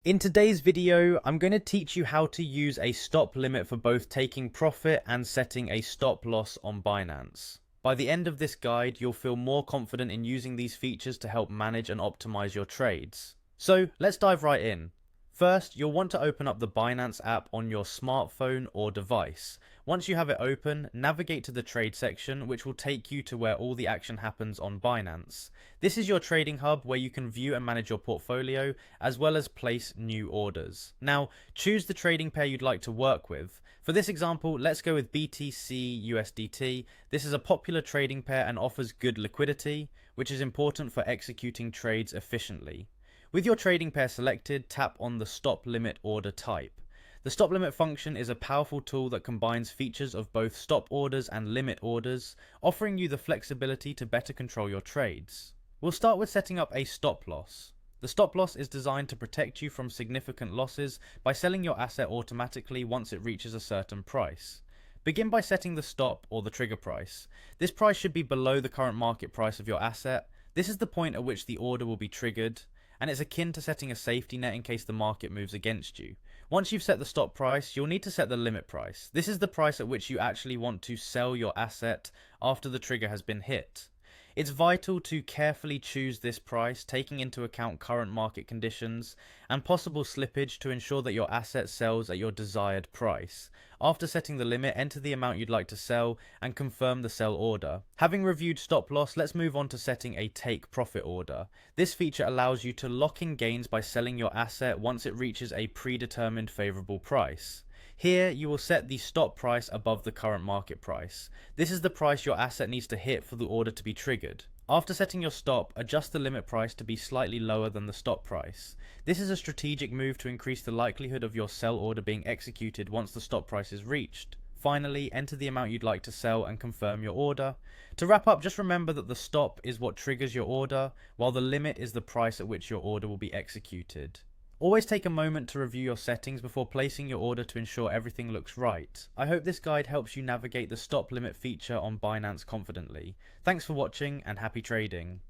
In today's video, I'm going to teach you how to use a stop limit for both taking profit and setting a stop loss on Binance. By the end of this guide, you'll feel more confident in using these features to help manage and optimize your trades. So let's dive right in. First, you'll want to open up the Binance app on your smartphone or device. Once you have it open, navigate to the trade section, which will take you to where all the action happens on Binance. This is your trading hub where you can view and manage your portfolio, as well as place new orders. Now, choose the trading pair you'd like to work with. For this example, let's go with BTC USDT. This is a popular trading pair and offers good liquidity, which is important for executing trades efficiently. With your trading pair selected, tap on the stop limit order type. The stop limit function is a powerful tool that combines features of both stop orders and limit orders, offering you the flexibility to better control your trades. We'll start with setting up a stop loss. The stop loss is designed to protect you from significant losses by selling your asset automatically once it reaches a certain price. Begin by setting the stop or the trigger price. This price should be below the current market price of your asset. This is the point at which the order will be triggered, and it's akin to setting a safety net in case the market moves against you. Once you've set the stop price, you'll need to set the limit price. This is the price at which you actually want to sell your asset after the trigger has been hit. It's vital to carefully choose this price, taking into account current market conditions and possible slippage to ensure that your asset sells at your desired price. After setting the limit, enter the amount you'd like to sell and confirm the sell order. Having reviewed stop loss, let's move on to setting a take profit order. This feature allows you to lock in gains by selling your asset once it reaches a predetermined favorable price. Here, you will set the stop price above the current market price. This is the price your asset needs to hit for the order to be triggered. After setting your stop, adjust the limit price to be slightly lower than the stop price. This is a strategic move to increase the likelihood of your sell order being executed once the stop price is reached. Finally, enter the amount you'd like to sell and confirm your order. To wrap up, just remember that the stop is what triggers your order, while the limit is the price at which your order will be executed. Always take a moment to review your settings before placing your order to ensure everything looks right. I hope this guide helps you navigate the stop limit feature on Binance confidently. Thanks for watching and happy trading.